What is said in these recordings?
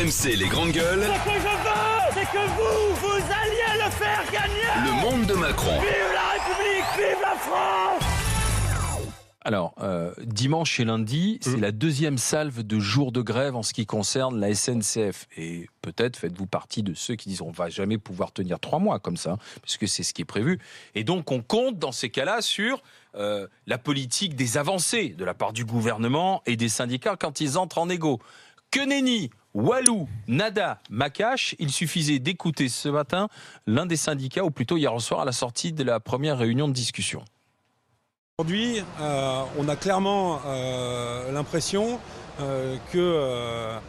RMC les grandes gueules. Ce que je veux, c'est que vous alliez le faire gagner. Le monde de Macron. Vive la République, vive la France. Alors, dimanche et lundi, c'est la deuxième salve de jours de grève en ce qui concerne la SNCF. Et peut-être faites-vous partie de ceux qui disent on va jamais pouvoir tenir 3 mois comme ça, puisque c'est ce qui est prévu. Et donc, on compte dans ces cas-là sur la politique des avancées de la part du gouvernement et des syndicats quand ils entrent en égo. Que nenni, Walou, nada, Makache, il suffisait d'écouter ce matin l'un des syndicats, ou plutôt hier soir à la sortie de la première réunion de discussion. Aujourd'hui, on a clairement l'impression qu'elle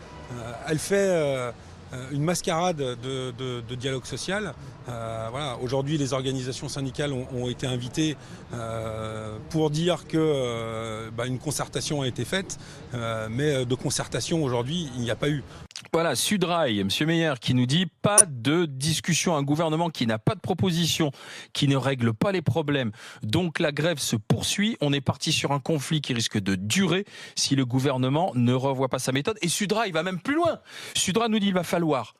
fait une mascarade de dialogue social. Voilà. Aujourd'hui, les organisations syndicales ont été invitées pour dire que une concertation a été faite, mais de concertation aujourd'hui, il n'y a pas eu. Voilà, Sudrail, M. Meyer, qui nous dit pas de discussion, un gouvernement qui n'a pas de proposition, qui ne règle pas les problèmes. Donc la grève se poursuit. On est parti sur un conflit qui risque de durer si le gouvernement ne revoit pas sa méthode. Et Sudrail va même plus loin. Sudrail nous dit qu'il va falloir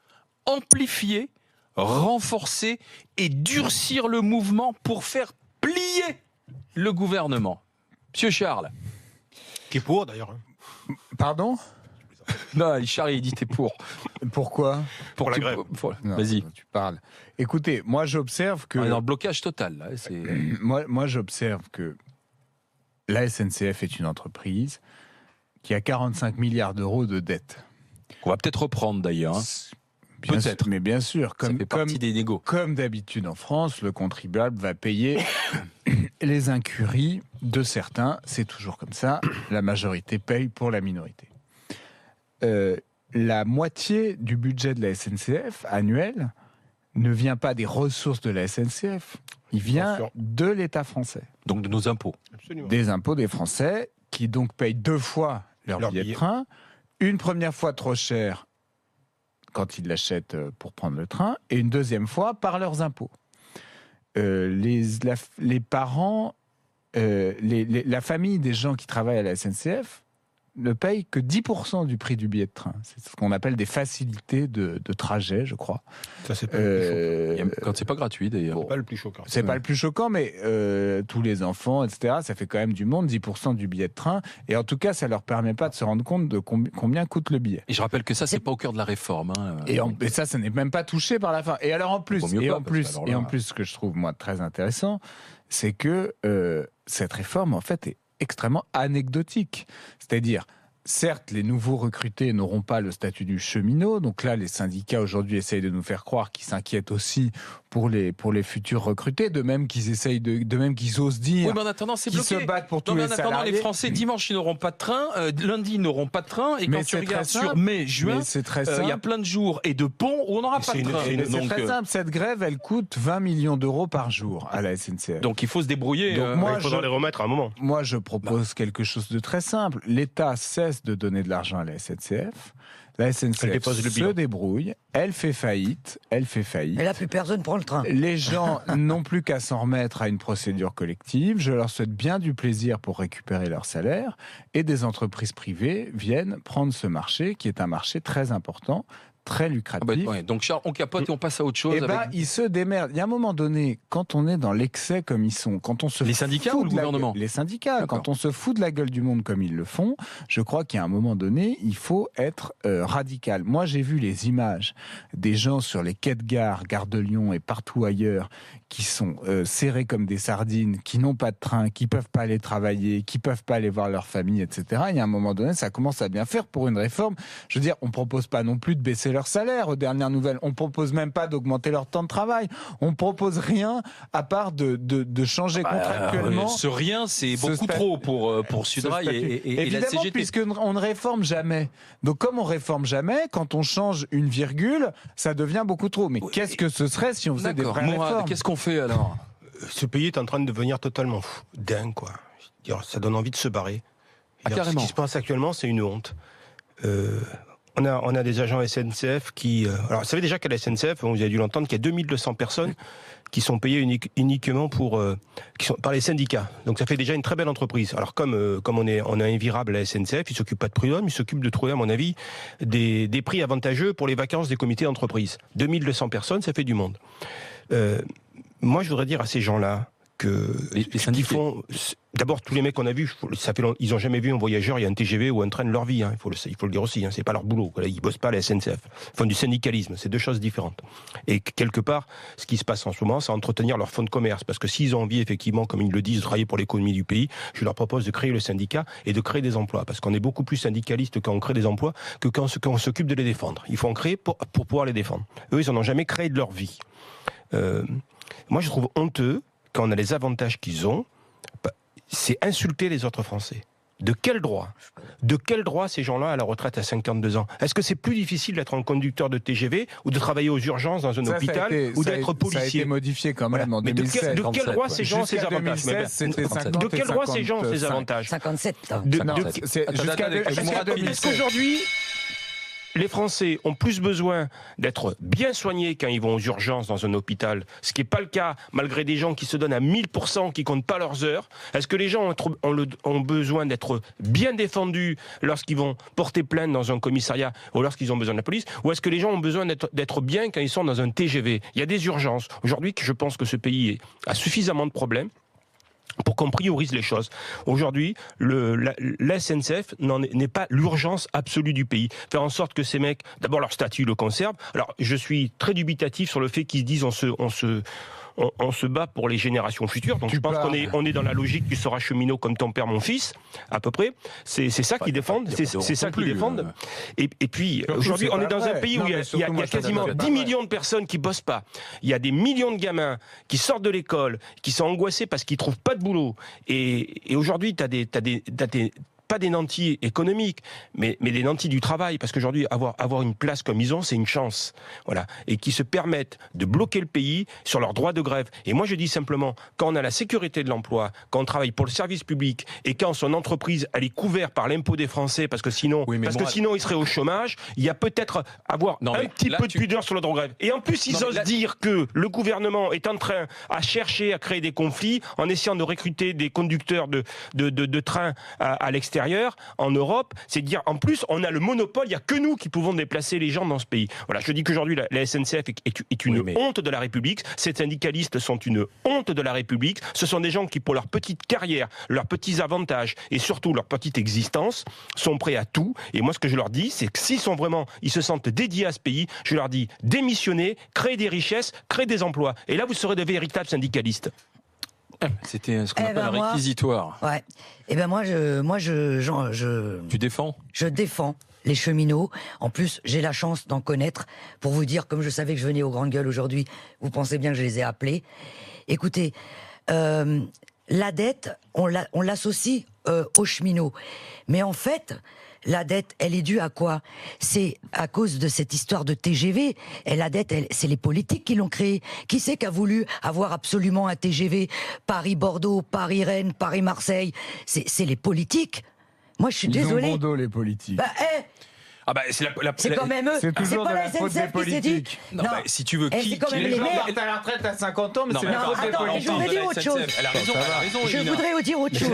amplifier, renforcer et durcir le mouvement pour faire plier le gouvernement. Monsieur Charles. Qui est pour d'ailleurs. Pardon ? Non, Charles, il dit t'es pour. Pourquoi ? Pour la grève. Vas-y. Tu parles. Écoutez, moi j'observe que... On est dans le blocage total. Là. Moi j'observe que la SNCF est une entreprise qui a 45 milliards d'euros de dette. On va peut-être reprendre d'ailleurs. Peut-être. Mais bien sûr, ça fait partie des négos. Comme d'habitude en France, le contribuable va payer les incuries de certains. C'est toujours comme ça. La majorité paye pour la minorité. La moitié du budget de la SNCF annuel ne vient pas des ressources de la SNCF, il vient de l'État français. Donc de nos impôts. Absolument. Des impôts des Français qui donc payent 2 fois leur billet de train, une première fois trop cher quand ils l'achètent pour prendre le train, et une deuxième fois par leurs impôts. Les parents, la famille des gens qui travaillent à la SNCF ne paye que 10% du prix du billet de train. C'est ce qu'on appelle des facilités de trajet, je crois. Ça, c'est pas le plus choquant. Quand c'est pas gratuit, d'ailleurs. C'est pas le plus choquant. C'est pas le plus choquant, mais tous les enfants, etc., ça fait quand même du monde, 10% du billet de train. Et en tout cas, ça leur permet pas de se rendre compte de combien coûte le billet. Et je rappelle que ça, c'est pas au cœur de la réforme. Hein. Et ça n'est même pas touché par la fin. Et alors en plus, ce que je trouve moi très intéressant, c'est que cette réforme, en fait, est extrêmement anecdotique. C'est-à-dire, certes, les nouveaux recrutés n'auront pas le statut du cheminot. Donc là, les syndicats aujourd'hui essayent de nous faire croire qu'ils s'inquiètent aussi pour les futurs recrutés, de même qu'ils essayent de même qu'ils osent dire. Oui, mais en attendant, c'est bloqué. Qu'ils se battent pour tous les salariés. En attendant, les Français dimanche ils n'auront pas de train, lundi ils n'auront pas de train, et quand tu regardes sur mai, juin, il y a plein de jours et de ponts où on n'aura pas de train. C'est très simple. Cette grève, elle coûte 20 millions d'euros par jour à la SNCF. Donc il faut se débrouiller. Donc moi, il faudra les remettre à un moment. Moi, je propose quelque chose de très simple. L'État cesse de donner de l'argent à la SNCF. La SNCF se débrouille, elle fait faillite. Et là, plus personne prend le train. Les gens n'ont plus qu'à s'en remettre à une procédure collective. Je leur souhaite bien du plaisir pour récupérer leur salaire. Et des entreprises privées viennent prendre ce marché, qui est un marché très important, très lucratif. Donc Charles, on capote et on passe à autre chose. Ils se démerdent. Il y a un moment donné, quand on est dans l'excès comme ils sont, quand on se les syndicats ou le gouvernement ? Les syndicats. Quand on se fout de la gueule du monde comme ils le font, je crois qu'à un moment donné, il faut être radical. Moi, j'ai vu les images des gens sur les quais de gare de Lyon et partout ailleurs, qui sont serrés comme des sardines, qui n'ont pas de train, qui peuvent pas aller travailler, qui peuvent pas aller voir leur famille, etc. Et à un moment donné, ça commence à bien faire pour une réforme. Je veux dire, on propose pas non plus de baisser leur salaire aux dernières nouvelles. On propose même pas d'augmenter leur temps de travail. On propose rien à part de changer contractuellement. Ce rien, c'est beaucoup trop pour Sudrail et la CGT. Puisqu'on ne réforme jamais. Donc comme on réforme jamais, quand on change une virgule, ça devient beaucoup trop. Mais qu'est-ce que ce serait si on faisait des vraies réformes ? Qu'est-ce qu'on fait alors ? Ce pays est en train de devenir totalement fou. Dingue, quoi. Ça donne envie de se barrer. Ce qui se passe actuellement, c'est une honte. On a des agents SNCF qui... alors, vous savez déjà qu'à la SNCF, vous avez dû l'entendre, qu'il y a 2200 personnes qui sont payées uniquement par les syndicats. Donc ça fait déjà une très belle entreprise. Alors comme on est invirable à la SNCF, ils s'occupent pas de prud'homme, ils s'occupent de trouver, à mon avis, des prix avantageux pour les vacances des comités d'entreprise. 2200 personnes, ça fait du monde. Moi, je voudrais dire à ces gens-là que les syndiqués. D'abord, tous les mecs qu'on a vus, ils n'ont jamais vu un voyageur, il y a un TGV ou un train de leur vie. Il faut le dire aussi. C'est pas leur boulot. Ils bossent pas à la SNCF. Ils font du syndicalisme. C'est deux choses différentes. Et quelque part, ce qui se passe en ce moment, c'est entretenir leur fonds de commerce. Parce que s'ils ont envie, effectivement, comme ils le disent, de travailler pour l'économie du pays, je leur propose de créer le syndicat et de créer des emplois. Parce qu'on est beaucoup plus syndicaliste quand on crée des emplois que quand on s'occupe de les défendre. Il faut en créer pour pouvoir les défendre. Eux, ils n'en ont jamais créé de leur vie. Moi, je trouve honteux quand on a les avantages qu'ils ont. C'est insulter les autres Français. De quel droit ces gens-là à la retraite à 52 ans? Est-ce que c'est plus difficile d'être un conducteur de TGV ou de travailler aux urgences dans un hôpital ou d'être policier? Ça a été modifié quand même en 2016. De quel droit ces gens ont ces avantages? De quel droit ces gens ont ces avantages? 57. Est-ce qu'aujourd'hui, les Français ont plus besoin d'être bien soignés quand ils vont aux urgences dans un hôpital, ce qui n'est pas le cas malgré des gens qui se donnent à 1000%, qui comptent pas leurs heures? Est-ce que les gens ont besoin d'être bien défendus lorsqu'ils vont porter plainte dans un commissariat ou lorsqu'ils ont besoin de la police? Ou est-ce que les gens ont besoin d'être bien quand ils sont dans un TGV? Il y a des urgences. Aujourd'hui, je pense que ce pays a suffisamment de problèmes pour qu'on priorise les choses. Aujourd'hui, la SNCF n'est pas l'urgence absolue du pays. Faire en sorte que ces mecs, d'abord leur statut le conserve. Alors, je suis très dubitatif sur le fait qu'ils se disent on se bat pour les générations futures. Donc je pense qu'on est dans la logique tu seras cheminot comme ton père, mon fils, à peu près. C'est ça qu'ils défendent. C'est ça qu'ils défendent. Et puis, aujourd'hui, on est dans un pays où il y a quasiment 10 millions de personnes qui bossent pas. Il y a des millions de gamins qui sortent de l'école, qui sont angoissés parce qu'ils trouvent pas de boulot. Et aujourd'hui, t'as pas des nantis économiques, mais des nantis du travail, parce qu'aujourd'hui, avoir une place comme ils ont, c'est une chance. Voilà. Et qui se permettent de bloquer le pays sur leur droit de grève. Et moi, je dis simplement, quand on a la sécurité de l'emploi, quand on travaille pour le service public, et quand son entreprise, elle est couverte par l'impôt des Français, parce que sinon, sinon, ils seraient au chômage, il y a peut-être avoir un petit peu de pudeur sur le droit de grève. Et en plus, ils osent dire que le gouvernement est en train à chercher à créer des conflits, en essayant de recruter des conducteurs de train à l'extérieur, en Europe, c'est dire en plus on a le monopole, il n'y a que nous qui pouvons déplacer les gens dans ce pays. Voilà, je dis qu'aujourd'hui la SNCF est une honte de la République, ces syndicalistes sont une honte de la République, ce sont des gens qui pour leur petite carrière, leurs petits avantages et surtout leur petite existence sont prêts à tout. Et moi ce que je leur dis, c'est que s'ils se sentent dédiés à ce pays, je leur dis démissionnez, créez des richesses, créez des emplois. Et là vous serez de véritables syndicalistes. C'était ce qu'on appelle un réquisitoire. Ouais. Et ben moi, Tu défends? Je défends les cheminots. En plus, j'ai la chance d'en connaître. Pour vous dire, comme je savais que je venais aux Grandes Gueules aujourd'hui, vous pensez bien que je les ai appelés. Écoutez, la dette, on l'associe aux cheminots. Mais en fait, la dette, elle est due à quoi? C'est à cause de cette histoire de TGV. Et la dette, c'est les politiques qui l'ont créée. Qui c'est qui a voulu avoir absolument un TGV Paris-Bordeaux, Paris-Rennes, Paris-Marseille? C'est les politiques. Moi, je suis désolé. Ils ont bon dos, les politiques. C'est quand même eux. C'est toujours pas de la faute des politiques. Non, si tu veux, les gens est à la retraite à 50 ans, mais c'est la faute des politiques. Je voudrais dire autre chose. Elle a raison, Je voudrais dire autre chose.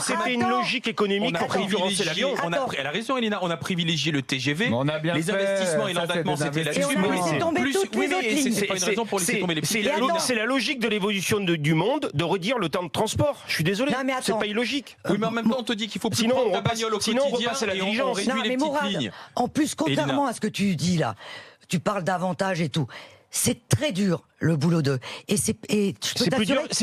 C'était une logique économique pour concurrencer l'avion. Elle a raison, Elena. On a privilégié le TGV. Les investissements et l'endettement, c'était là-dessus. Et on a laissé tomber toutes les autres lignes. C'est pas une raison pour laisser tomber les petits. C'est la logique de l'évolution du monde de redire le temps de transport. Je suis désolé. C'est pas illogique. Oui, mais en même temps, on te dit qu'il faut plus prendre ta bagnole au quotidien. Sinon, on repasse à la diligence. En plus, contrairement à ce que tu dis là, tu parles d'avantages et tout. C'est très dur le boulot d'eux. C'est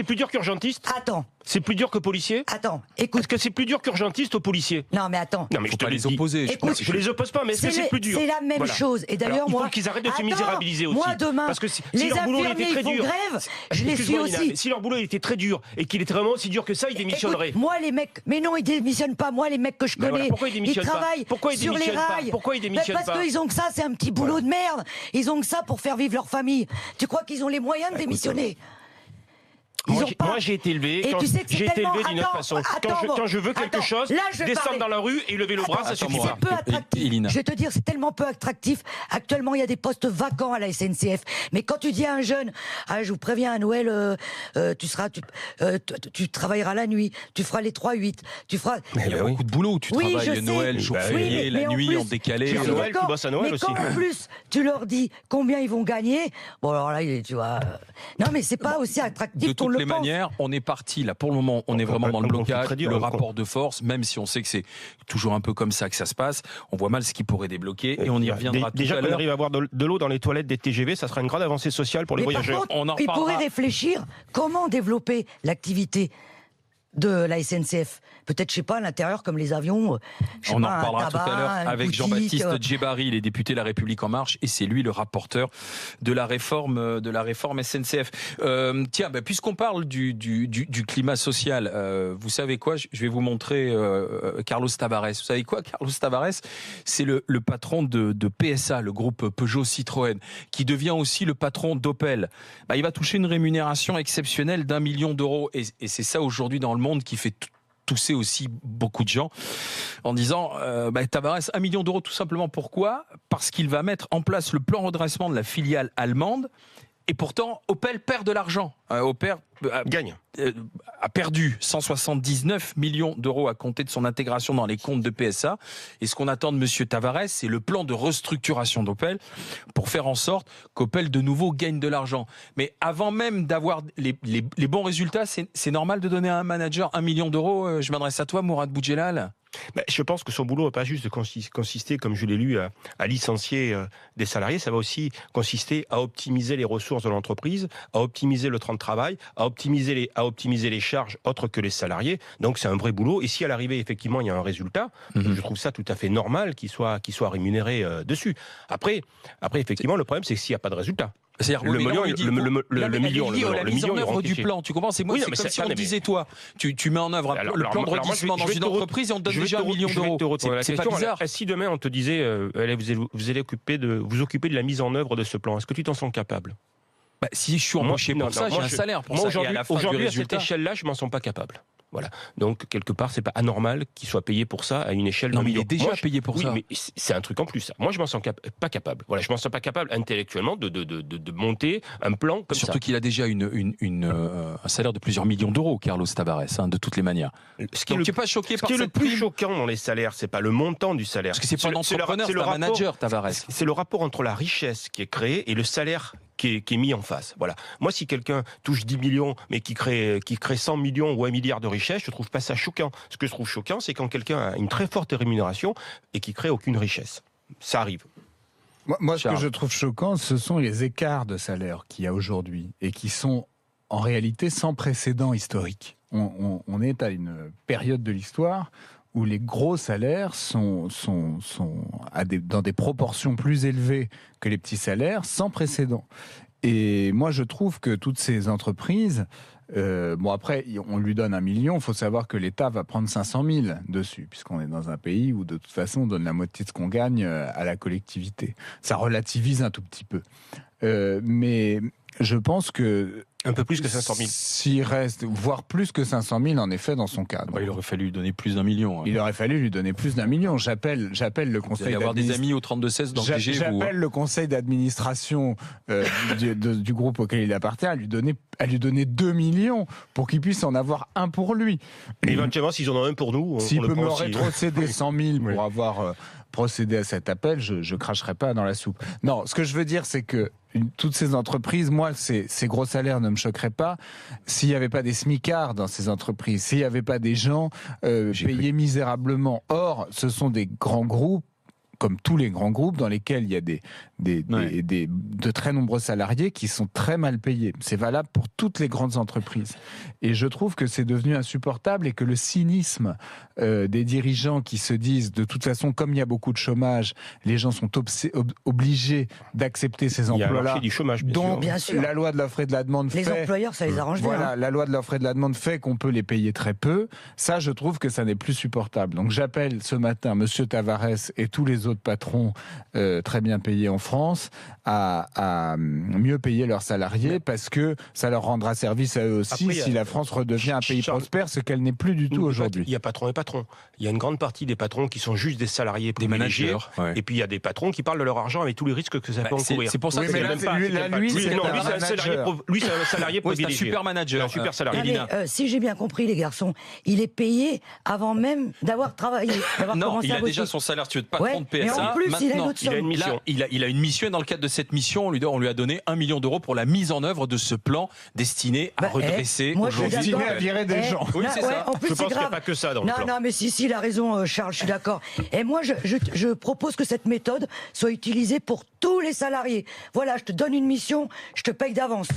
plus dur qu'urgentiste. Attends. C'est plus dur que policier. Attends, écoute. Est-ce que c'est plus dur qu'urgentiste ou policier? Non, mais attends. Non, mais je te les opposer. Écoute, je les oppose pas, mais est-ce que c'est plus dur? C'est la même chose. Et d'ailleurs, il faut qu'ils arrêtent de se misérabiliser aussi. Moi, demain, parce que si les leur boulot était très dur, grève, je les suis aussi. Si leur boulot était très dur et qu'il était vraiment aussi dur que ça, ils démissionneraient. Écoute, moi, les mecs, mais non, ils démissionnent pas. Moi, les mecs que je connais, pourquoi ils démissionnent pas? travaillent Pourquoi ils sur les démissionnent pas? rails. Pourquoi ils démissionnent pas? Parce qu'ils ont que ça, c'est un petit boulot de merde. Ils ont que ça pour faire vivre leur famille. Tu crois qu'ils ont les moyens de démissionner? Moi, j'ai été élevé. Et tu sais que c'est j'ai été tellement- élevé d'une autre façon. Quand je veux quelque chose, là, je vais descendre parler. dans la rue et lever le bras, ça suffit C'est pas. peu attractif. Elina. Je vais te dire, c'est tellement peu attractif. Actuellement, il y a des postes vacants à la SNCF. Mais quand tu dis à un jeune, je vous préviens, à Noël, tu travailleras la nuit, tu feras les 3-8, tu feras. Il y a beaucoup de boulot. Tu Oui, travailles je Noël, sais. jour Bah férié, oui, la mais en nuit plus, en décalé. je Je suis Noël, d'accord, tu bosses à Noël mais aussi. quand en plus tu leur dis combien ils vont gagner, bon alors là, tu vois. Non, mais c'est pas aussi attractif De qu'on toutes le les pense. manières, on est parti là. Pour le moment, on est vraiment dans le on peut blocage, très dire, le on- rapport de force, même si on sait que c'est toujours un peu comme ça que ça se passe. On voit mal ce qui pourrait débloquer et on y reviendra tout Déjà à qu'on l'heure. arrive à avoir de l'eau dans les toilettes des TGV, ça sera une grande avancée sociale pour les Mais par voyageurs. contre, On en il pourrait reparlera. réfléchir comment développer l'activité de la SNCF. Peut-être, je sais pas, à l'intérieur, comme les avions. Je sais On en pas, un reparlera tout tabac, à l'heure une avec boutique, Jean-Baptiste Djebari, il est député La République En Marche et c'est lui le rapporteur de la réforme SNCF. Tiens, puisqu'on parle du climat social, vous savez quoi? Je vais vous montrer Carlos Tavares. Vous savez quoi? Carlos Tavares, c'est le patron de PSA, le groupe Peugeot Citroën, qui devient aussi le patron d'Opel. Il va toucher une rémunération exceptionnelle d'1 million d'euros et c'est ça aujourd'hui dans le monde qui fait tousser aussi beaucoup de gens en disant Tavares, 1 million d'euros tout simplement. Pourquoi? Parce qu'il va mettre en place le plan redressement de la filiale allemande et pourtant Opel perd de l'argent. Opel Gagne. a perdu 179 millions d'euros à compter de son intégration dans les comptes de PSA. Et ce qu'on attend de M. Tavares, c'est le plan de restructuration d'Opel pour faire en sorte qu'Opel de nouveau gagne de l'argent. Mais avant même d'avoir les bons résultats, c'est normal de donner à un manager 1 million d'euros. Je m'adresse à toi, Mourad Boudjelal. Je pense que son boulot n'a pas juste de consister, comme je l'ai lu, à licencier des salariés. Ça va aussi consister à optimiser les ressources de l'entreprise, à optimiser le temps de travail, à optimiser les charges autres que les salariés. Donc c'est un vrai boulot. Et si à l'arrivée, effectivement, il y a un résultat, je trouve ça tout à fait normal qu'il soit rémunéré dessus. Après, effectivement, le problème, c'est que s'il n'y a pas de résultat. C'est-à-dire Le million, la mise en œuvre du plan, tu comprends? C'est Oui, comme si on te disait, toi, tu mets en œuvre le plan de redressement dans une entreprise et on te donne déjà 1 million d'euros. C'est pas bizarre. Si demain on te disait, vous allez vous occuper de la mise en œuvre de ce plan, est-ce que tu t'en sens capable? Si je suis embauché pour ça, j'ai un salaire pour ça. Et à la fin du Aujourd'hui, à cette résultat, échelle-là, je m'en sens pas capable. Voilà. Donc, quelque part, c'est pas anormal qu'il soit payé pour ça à une échelle non, d'un mais il million. est déjà payé pour ça. Oui, mais c'est un truc en plus, ça. Moi, je m'en sens pas capable. Voilà, je m'en sens pas capable intellectuellement de monter un plan comme ça. Surtout qu'il a déjà un salaire de plusieurs millions d'euros, Carlos Tavares, de toutes les manières. Tu n'es pas choqué par ce qui est le cette plus prime choquant dans les salaires, c'est pas le montant du salaire. Parce que c'est pas un entrepreneur, c'est un manager, Tavares. C'est le rapport entre la richesse qui est créée et le salaire qui est mis en face. Voilà. Moi, si quelqu'un touche 10 millions, mais qui crée 100 millions ou 1 milliard de richesse, je trouve pas ça choquant. Ce que je trouve choquant, c'est quand quelqu'un a une très forte rémunération et qui crée aucune richesse. Ça arrive. Moi, ce que je trouve choquant, ce sont les écarts de salaire qu'il y a aujourd'hui et qui sont en réalité sans précédent historique. On est à une période de l'histoire où les gros salaires sont dans des proportions plus élevées que les petits salaires, sans précédent. Et moi, je trouve que toutes ces entreprises, après, on lui donne 1 million, il faut savoir que l'État va prendre 500 000 dessus, puisqu'on est dans un pays où, de toute façon, on donne la moitié de ce qu'on gagne à la collectivité. Ça relativise un tout petit peu. Mais je pense que un peu plus que 500 000. S'il reste, voire plus que 500 000, en effet, dans son cadre. Il aurait fallu lui donner plus d'1 million. Il aurait fallu lui donner plus d'1 million. J'appelle le conseil. Vous allez avoir des amis au 32-16 dans le DG. J'appelle le conseil d'administration du groupe auquel il appartient à lui donner 2 millions pour qu'il puisse en avoir un pour lui. Et éventuellement, s'ils en ont un pour nous, s'il on peut le prend me aussi. rétrocéder 100 000 pour avoir procédé à cet appel, je cracherai pas dans la soupe. Non, ce que je veux dire, c'est que toutes ces entreprises, moi, ces gros salaires ne me choqueraient pas s'il n'y avait pas des smicards dans ces entreprises, s'il n'y avait pas des gens payés misérablement. Or, ce sont des grands groupes, comme tous les grands groupes, dans lesquels il y a de très nombreux salariés qui sont très mal payés. C'est valable pour toutes les grandes entreprises. Et je trouve que c'est devenu insupportable et que le cynisme des dirigeants qui se disent, de toute façon, comme il y a beaucoup de chômage, les gens sont obligés d'accepter ces emplois-là. Il y a un marché du chômage, bien sûr. La loi de l'offre et de la demande les employeurs, ça les arrange bien. Voilà, la loi de l'offre et de la demande fait qu'on peut les payer très peu. Ça, je trouve que ça n'est plus supportable. Donc j'appelle ce matin Monsieur Tavares et tous les autres autres patrons très bien payés en France à mieux payer leurs salariés parce que ça leur rendra service à eux aussi. Après, si la France redevient un pays prospère, ce qu'elle n'est plus du tout aujourd'hui. Il y a patron et patron. Il y a une grande partie des patrons qui sont juste des salariés privilégiés. Des managers, ouais. Et puis il y a des patrons qui parlent de leur argent avec tous les risques que ça peut encourir. C'est pour ça Oui, que mais c'est là, même c'est pas. lui, c'est là, même pas- lui, Oui, c'est non, un lui, manager. Lui, c'est un salarié oui, c'est un privilégié. super manager. Un super salarié. Ah, mais, Elina. si j'ai bien compris, les garçons, il est payé avant même d'avoir travaillé. Non, commencé il à a bosser. déjà son salaire de patron Ouais, de mais en PSA. plus, il a une Maintenant, autre somme. une mission. Là, il a une mission et dans le cadre de cette mission, on lui a donné 1 million d'euros pour la mise en œuvre de ce plan destiné à Bah, redresser moi, je suis aujourd'hui. Destiné d'accord. à virer des gens. Oui, Non, c'est ouais, ça. en plus, Je c'est pense qu'il n'y a grave. pas que ça dans le plan. Non, mais si, il a raison, Charles, je suis d'accord. Et moi, je propose que cette méthode soit utilisée pour tous les salariés. Voilà, je te donne une mission, je te paye d'avance.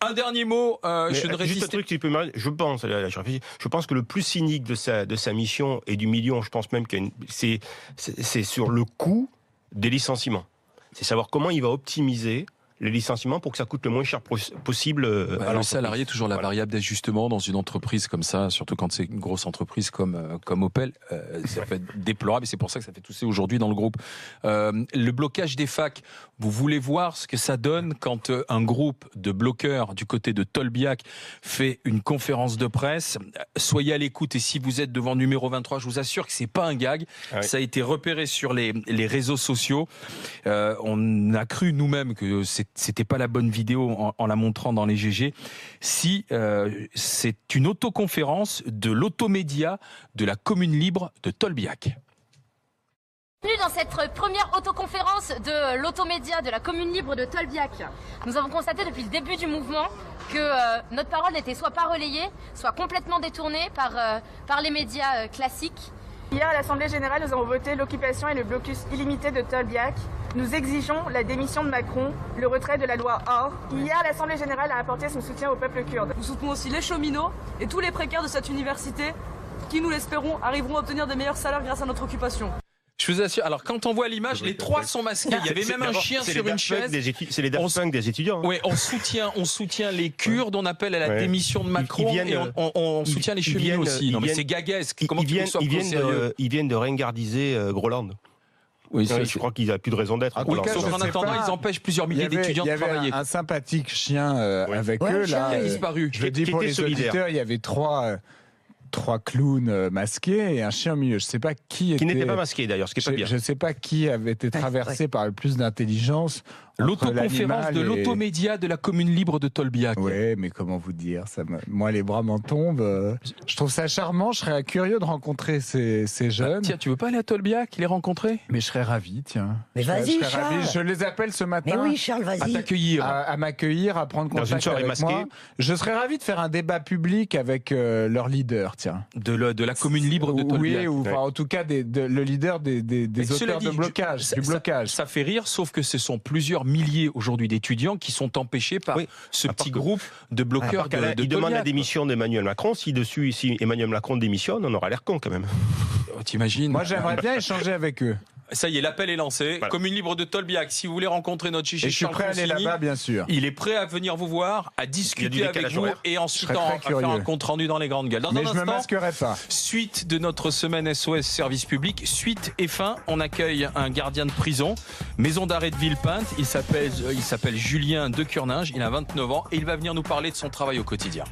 Un dernier mot, Mais je ne juste un résiste truc, tu peux je pense, là, je réfléchis, je pense que le plus cynique de sa mission et du million, je pense même c'est sur le coût des licenciements. C'est savoir comment il va optimiser les licenciements pour que ça coûte le moins cher possible à le l'entreprise. salarié est toujours la Voilà. variable d'ajustement dans une entreprise comme ça, surtout quand c'est une grosse entreprise comme Opel. Ça peut être déplorable et c'est pour ça que ça fait tousser aujourd'hui dans le groupe. Le blocage des facs, vous voulez voir ce que ça donne quand un groupe de bloqueurs du côté de Tolbiac fait une conférence de presse. Soyez à l'écoute et si vous êtes devant numéro 23, je vous assure que c'est pas un gag. Ah oui. Ça a été repéré sur les réseaux sociaux. On a cru nous-mêmes que c'était pas la bonne vidéo en la montrant dans les GG. Si c'est une autoconférence de l'automédia de la commune libre de Tolbiac. Bienvenue dans cette première autoconférence de l'automédia de la commune libre de Tolbiac. Nous avons constaté depuis le début du mouvement que notre parole n'était soit pas relayée, soit complètement détournée par les médias classiques. Hier à l'Assemblée Générale, nous avons voté l'occupation et le blocus illimité de Tolbiac. Nous exigeons la démission de Macron, le retrait de la loi OR. Hier, l'Assemblée Générale a apporté son soutien au peuple kurde. Nous soutenons aussi les cheminots et tous les précaires de cette université qui, nous l'espérons, arriveront à obtenir des meilleurs salaires grâce à notre occupation. Je vous assure, alors quand on voit l'image, les trois sont masqués. Il y avait même un chien sur une chaise. C'est les Daft Punk des étudiants. Oui, on soutient les Kurdes, on appelle à la démission de Macron Ils viennent, et on soutient les cheminots aussi. Non mais c'est gaguesque. Comment tu veux que ce soit pris au sérieux ? Ils viennent de ringardiser Groland. Oui, Je crois qu'il n'a plus de raison d'être. En tout Groland. cas, Sauf je qu'en sais attendant, pas. ils empêchent plusieurs milliers d'étudiants Il y de avait travailler. un sympathique chien avec Ouais, eux. chien, Là, Il a disparu. je le dis qui pour était les solidaire. auditeurs, il y avait trois clowns masqués et un chien au milieu. Je ne sais pas qui était. Qui n'était pas masqué d'ailleurs, ce qui est pas bien. Je ne sais pas qui avait été traversé par le plus d'intelligence. entre L'autoconférence l'animal de et- l'automédia de la commune libre de Tolbiac. Ouais, mais comment vous dire moi, les bras m'en tombent. Je trouve ça charmant. Je serais curieux de rencontrer ces jeunes. Tiens, tu veux pas aller à Tolbiac, les rencontrer ? Mais je serais ravi, tiens. Mais Je serais- vas-y, je serais ravi. Charles. Je les appelle ce matin. Mais oui, Charles, À vas-y. t'accueillir. À m'accueillir, à prendre Dans contact une soirée avec masquée. moi. Je serais ravi de faire un débat public avec leur leader, tiens. De la commune libre de Tolbiac. Oui, ou enfin, en tout cas le leader des Mais cela auteurs dit, de blocage, du blocage. Ça fait rire, sauf que ce sont plusieurs milliers aujourd'hui d'étudiants qui sont empêchés par Oui. ce À part petit que- groupe de bloqueurs de Il demande la Tolbiac. démission d'Emmanuel Macron. Si Emmanuel Macron démissionne, on aura l'air con quand même. Oh, t'imagines ? Moi, j'aimerais bien échanger avec eux. Ça y est, l'appel est lancé. Voilà. Commune libre de Tolbiac, si vous voulez rencontrer notre chichi Et je suis Charles prêt à aller Consigny, là-bas, bien sûr. il est prêt à venir vous voir, à Il y a discuter du avec décalage vous horaire. et ensuite Je serais à très faire un curieux. compte rendu dans les grandes gueules. Dans Mais un je me instant, masquerai pas. suite de notre semaine SOS Service Public, suite et fin, on accueille un gardien de prison, maison d'arrêt de Villepinte. Il s'appelle Julien de Curninge, il a 29 ans et il va venir nous parler de son travail au quotidien.